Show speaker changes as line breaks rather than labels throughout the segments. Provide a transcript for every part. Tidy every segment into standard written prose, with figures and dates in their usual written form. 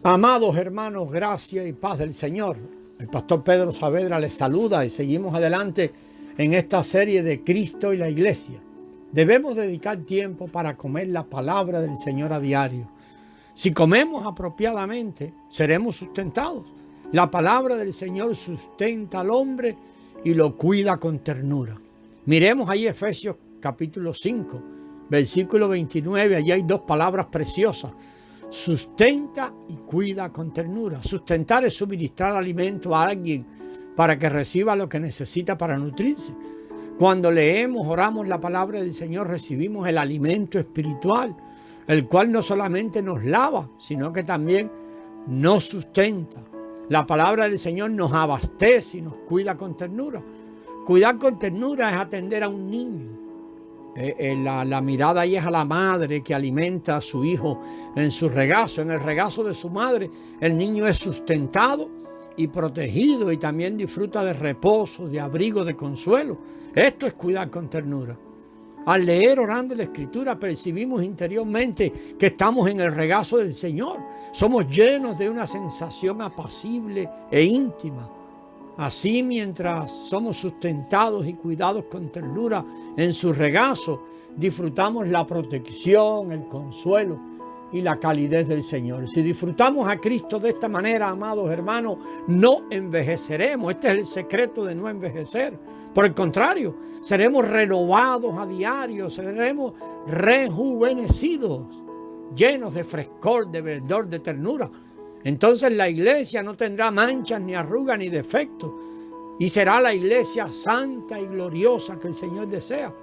Amados hermanos, gracia y paz del Señor. El pastor Pedro Saavedra les saluda y seguimos adelante en esta serie de Cristo y la Iglesia. Debemos dedicar tiempo para comer la palabra del Señor a diario. Si comemos apropiadamente, seremos sustentados. La palabra del Señor sustenta al hombre y lo cuida con ternura. Miremos ahí Efesios capítulo 5, versículo 29. Allí hay dos palabras preciosas. Sustenta y cuida con ternura. Sustentar es suministrar alimento a alguien para que reciba lo que necesita para nutrirse. Cuando leemos, oramos la palabra del Señor, recibimos el alimento espiritual, el cual no solamente nos lava, sino que también nos sustenta. La palabra del Señor nos abastece y nos cuida con ternura. Cuidar con ternura es atender a un niño. La mirada ahí es a la madre que alimenta a su hijo en su regazo. En el regazo de su madre, el niño es sustentado y protegido y también disfruta de reposo, de abrigo, de consuelo. Esto es cuidar con ternura. Al leer, orando la Escritura, percibimos interiormente que estamos en el regazo del Señor. Somos llenos de una sensación apacible e íntima. Así, mientras somos sustentados y cuidados con ternura en su regazo, disfrutamos la protección, el consuelo y la calidez del Señor. Si disfrutamos a Cristo de esta manera, amados hermanos, no envejeceremos. Este es el secreto de no envejecer. Por el contrario, seremos renovados a diario, seremos rejuvenecidos, llenos de frescor, de verdor, de ternura. Entonces la iglesia no tendrá manchas, ni arrugas, ni defectos. Y será la iglesia santa y gloriosa que el Señor desea.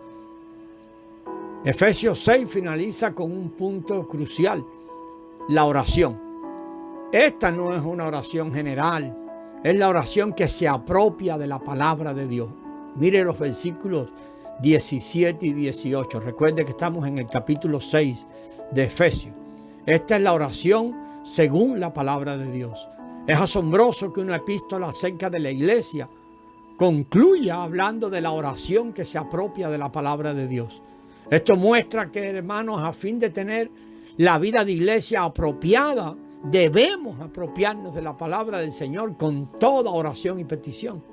Efesios 6 finaliza con un punto crucial: la oración. Esta no es una oración general, es la oración que se apropia de la palabra de Dios. Mire los versículos 17 y 18. Recuerde que estamos en el capítulo 6 de Efesios. Esta es la oración según la palabra de Dios. Es asombroso que una epístola acerca de la iglesia concluya hablando de la oración que se apropia de la palabra de Dios. Esto muestra que, hermanos, a fin de tener la vida de iglesia apropiada, debemos apropiarnos de la palabra del Señor con toda oración y petición.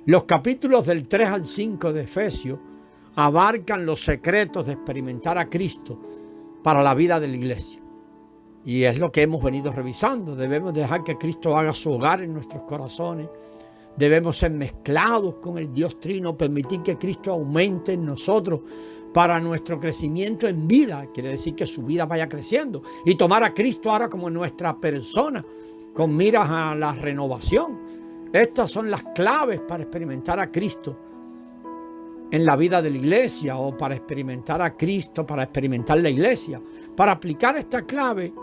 Los capítulos del 3 al 5 de Efesios abarcan los secretos de experimentar a Cristo para la vida de la iglesia. Y es lo que hemos venido revisando. Debemos dejar que Cristo haga su hogar en nuestros corazones. Debemos ser mezclados con el Dios Trino, permitir que Cristo aumente en nosotros para nuestro crecimiento en vida. Quiere decir que su vida vaya creciendo. Y tomar a Cristo ahora como nuestra persona, con miras a la renovación. Estas son las claves para experimentar a Cristo en la vida de la iglesia, o para experimentar a Cristo, para experimentar la iglesia. Para aplicar esta clave,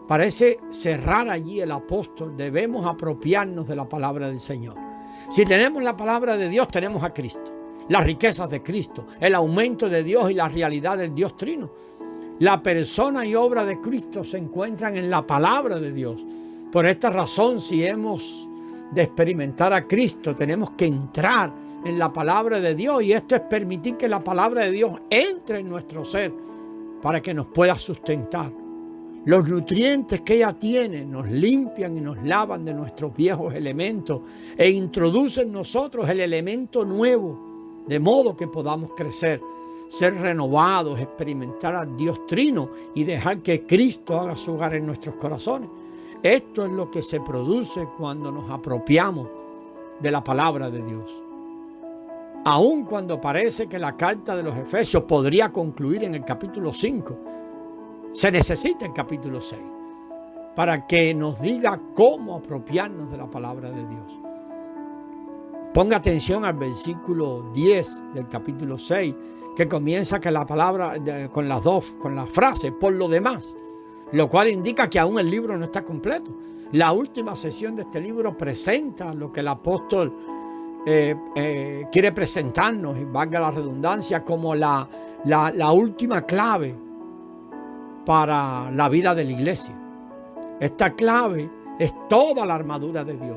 parece cerrar allí el apóstol: debemos apropiarnos de la palabra del Señor. Si tenemos la palabra de Dios, tenemos a Cristo, las riquezas de Cristo, el aumento de Dios y la realidad del Dios Trino. La persona y obra de Cristo se encuentran en la palabra de Dios. Por esta razón, si hemos de experimentar a Cristo, tenemos que entrar en la palabra de Dios, y esto es permitir que la palabra de Dios entre en nuestro ser para que nos pueda sustentar. Los nutrientes que ella tiene nos limpian y nos lavan de nuestros viejos elementos e introducen en nosotros el elemento nuevo, de modo que podamos crecer, ser renovados, experimentar al Dios Trino y dejar que Cristo haga su hogar en nuestros corazones. Esto es lo que se produce cuando nos apropiamos de la palabra de Dios. Aun cuando parece que la carta de los Efesios podría concluir en el capítulo 5, se necesita el capítulo 6 para que nos diga cómo apropiarnos de la palabra de Dios. Ponga atención al versículo 10 del capítulo 6, que comienza con la palabra, con la frase "por lo demás", lo cual indica que aún el libro no está completo. La última sesión de este libro presenta lo que el apóstol quiere presentarnos, y valga la redundancia, como la última clave para la vida de la iglesia. Esta clave es toda la armadura de Dios,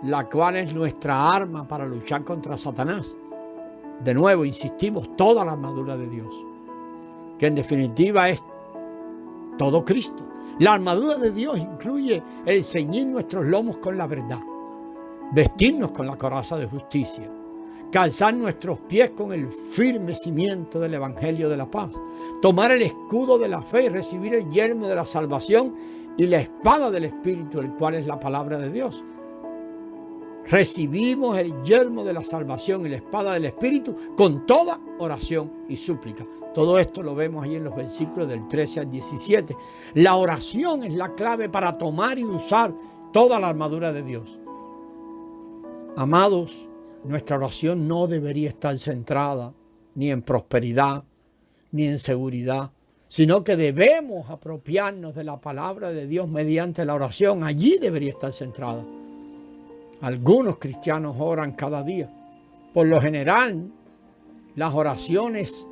la cual es nuestra arma para luchar contra Satanás. De nuevo, insistimos, toda la armadura de Dios, que en definitiva es todo Cristo. La armadura de Dios incluye el ceñir nuestros lomos con la verdad, vestirnos con la coraza de justicia, calzar nuestros pies con el firme cimiento del Evangelio de la paz, tomar el escudo de la fe y recibir el yelmo de la salvación y la espada del Espíritu, el cual es la palabra de Dios. Recibimos el yelmo de la salvación y la espada del Espíritu con toda oración y súplica. Todo esto lo vemos ahí en los versículos del 13 al 17. La oración es la clave para tomar y usar toda la armadura de Dios. Amados, nuestra oración no debería estar centrada ni en prosperidad, ni en seguridad, sino que debemos apropiarnos de la palabra de Dios mediante la oración. Allí debería estar centrada. Algunos cristianos oran cada día. Por lo general, las oraciones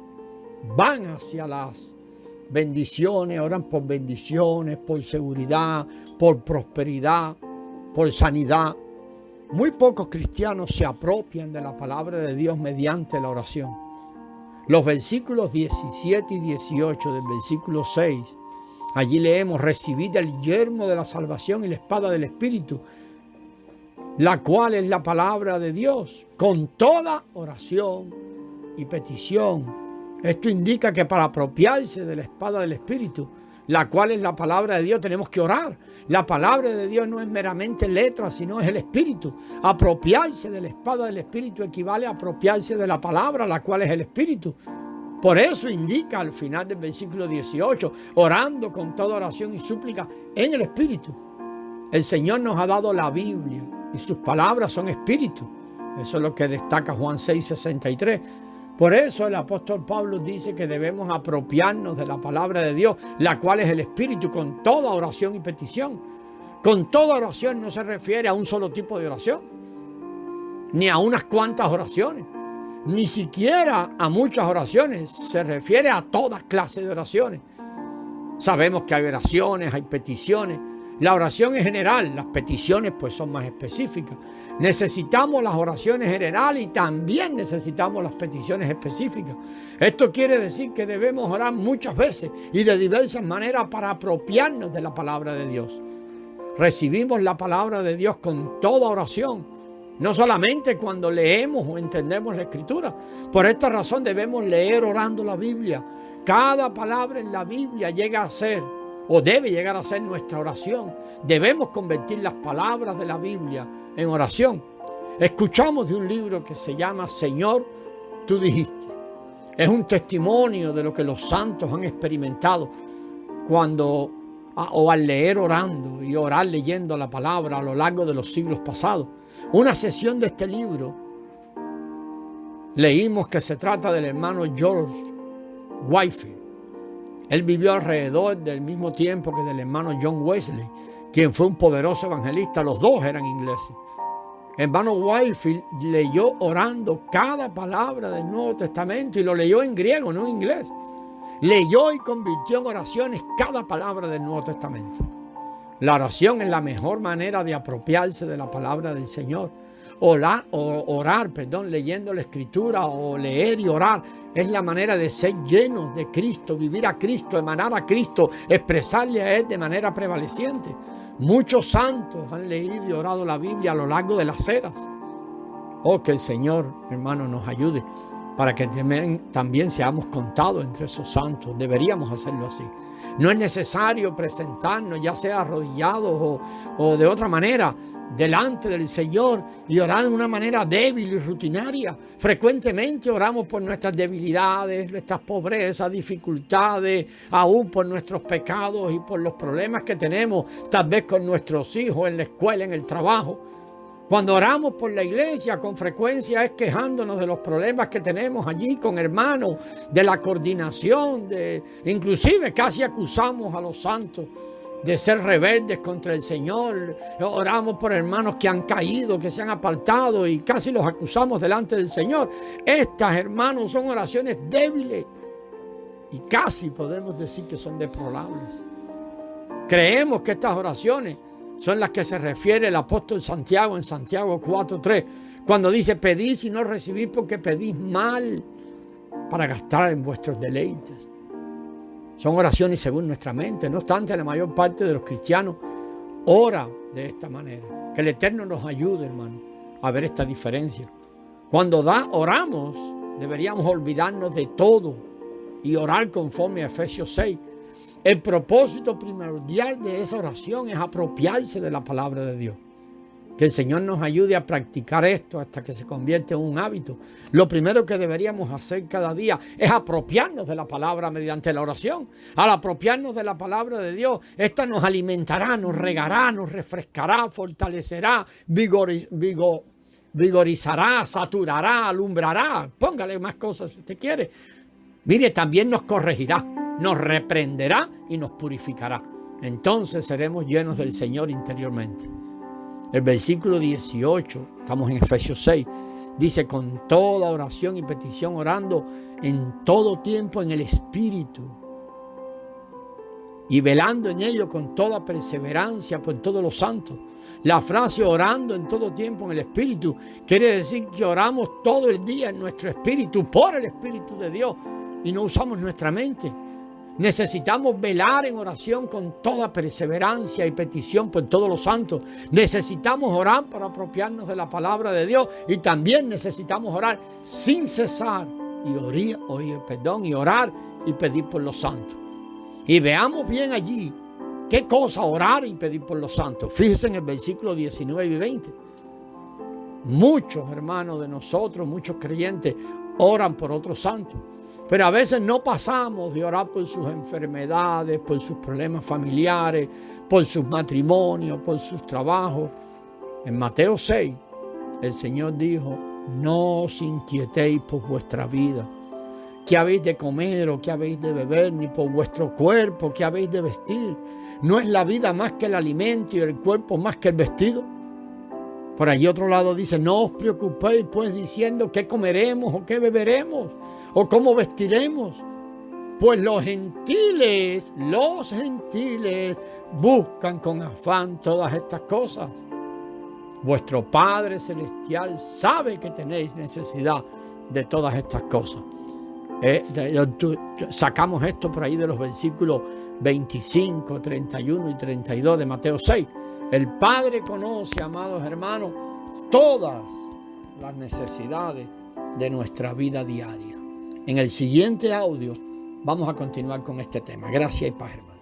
van hacia las bendiciones, oran por bendiciones, por seguridad, por prosperidad, por sanidad. Muy pocos cristianos se apropian de la palabra de Dios mediante la oración. Los versículos 17 y 18 del versículo 6, allí leemos: recibid el yelmo de la salvación y la espada del Espíritu, la cual es la palabra de Dios, con toda oración y petición. Esto indica que para apropiarse de la espada del Espíritu, la cual es la palabra de Dios, tenemos que orar. La palabra de Dios no es meramente letra, sino es el Espíritu. Apropiarse de la espada del Espíritu equivale a apropiarse de la palabra, la cual es el Espíritu. Por eso indica al final del versículo 18, orando con toda oración y súplica en el Espíritu. El Señor nos ha dado la Biblia y sus palabras son espíritu. Eso es lo que destaca Juan 6:63. Por eso el apóstol Pablo dice que debemos apropiarnos de la palabra de Dios, la cual es el Espíritu, con toda oración y petición. Con toda oración no se refiere a un solo tipo de oración, ni a unas cuantas oraciones, ni siquiera a muchas oraciones. Se refiere a toda clase de oraciones. Sabemos que hay oraciones, hay peticiones. La oración es general, las peticiones pues son más específicas. Necesitamos las oraciones generales y también necesitamos las peticiones específicas. Esto quiere decir que debemos orar muchas veces y de diversas maneras para apropiarnos de la palabra de Dios. Recibimos la palabra de Dios con toda oración, no solamente cuando leemos o entendemos la Escritura. Por esta razón debemos leer orando la Biblia. Cada palabra en la Biblia llega a ser o debe llegar a ser nuestra oración. Debemos convertir las palabras de la Biblia en oración. Escuchamos de un libro que se llama Señor, tú dijiste. Es un testimonio de lo que los santos han experimentado al leer orando y orar leyendo la palabra a lo largo de los siglos pasados. Una sesión de este libro leímos que se trata del hermano George Whitefield. Él vivió alrededor del mismo tiempo que del hermano John Wesley, quien fue un poderoso evangelista. Los dos eran ingleses. El hermano Whitefield leyó orando cada palabra del Nuevo Testamento y lo leyó en griego, no en inglés. Leyó y convirtió en oraciones cada palabra del Nuevo Testamento. La oración es la mejor manera de apropiarse de la palabra del Señor. Orar, leyendo la Escritura, o leer y orar es la manera de ser llenos de Cristo, vivir a Cristo, emanar a Cristo, expresarle a Él de manera prevaleciente. Muchos santos han leído y orado la Biblia a lo largo de las eras. Que el Señor, hermano, nos ayude para que también seamos contados entre esos santos. Deberíamos hacerlo así. No es necesario presentarnos, ya sea arrodillados o de otra manera, delante del Señor y orar de una manera débil y rutinaria. Frecuentemente oramos por nuestras debilidades, nuestras pobrezas, dificultades, aún por nuestros pecados y por los problemas que tenemos, tal vez con nuestros hijos, en la escuela, en el trabajo. Cuando oramos por la iglesia, con frecuencia es quejándonos de los problemas que tenemos allí con hermanos, de la coordinación, inclusive casi acusamos a los santos de ser rebeldes contra el Señor. Oramos por hermanos que han caído, que se han apartado y casi los acusamos delante del Señor. Estas, hermanos, son oraciones débiles y casi podemos decir que son deplorables. Creemos que estas oraciones son las que se refiere el apóstol Santiago en Santiago 4:3, cuando dice: pedís y no recibís porque pedís mal para gastar en vuestros deleites. Son oraciones según nuestra mente. No obstante, la mayor parte de los cristianos ora de esta manera. Que el Eterno nos ayude, hermano, a ver esta diferencia. Cuando oramos, deberíamos olvidarnos de todo y orar conforme a Efesios 6. El propósito primordial de esa oración es apropiarse de la palabra de Dios. Que el Señor nos ayude a practicar esto hasta que se convierta en un hábito. Lo primero que deberíamos hacer cada día es apropiarnos de la palabra mediante la oración. Al apropiarnos de la palabra de Dios, esta nos alimentará, nos regará, nos refrescará, fortalecerá, vigorizará, saturará, alumbrará. Póngale más cosas si usted quiere. Mire, también nos corregirá, nos reprenderá y nos purificará. Entonces seremos llenos del Señor interiormente. El versículo 18, estamos en Efesios 6, dice: con toda oración y petición orando en todo tiempo en el Espíritu y velando en ello con toda perseverancia por todos los santos. La frase orando en todo tiempo en el Espíritu quiere decir que oramos todo el día en nuestro espíritu, por el Espíritu de Dios, y no usamos nuestra mente. Necesitamos velar en oración con toda perseverancia y petición por todos los santos. Necesitamos orar para apropiarnos de la palabra de Dios, y también necesitamos orar sin cesar y orar y pedir por los santos. Y veamos bien allí qué cosa orar y pedir por los santos. Fíjense en el versículo 19 y 20. Muchos hermanos de nosotros, muchos creyentes, oran por otros santos. Pero a veces no pasamos de orar por sus enfermedades, por sus problemas familiares, por sus matrimonios, por sus trabajos. En Mateo 6, el Señor dijo: no os inquietéis por vuestra vida, qué habéis de comer o qué habéis de beber, ni por vuestro cuerpo, qué habéis de vestir. ¿No es la vida más que el alimento y el cuerpo más que el vestido? Por allí otro lado dice: no os preocupéis pues diciendo qué comeremos o qué beberemos o cómo vestiremos, pues los gentiles buscan con afán todas estas cosas. Vuestro Padre Celestial sabe que tenéis necesidad de todas estas cosas. Sacamos esto por ahí de los versículos 25, 31 y 32 de Mateo 6. El Padre conoce, amados hermanos, todas las necesidades de nuestra vida diaria. En el siguiente audio vamos a continuar con este tema. Gracias y paz, hermanos.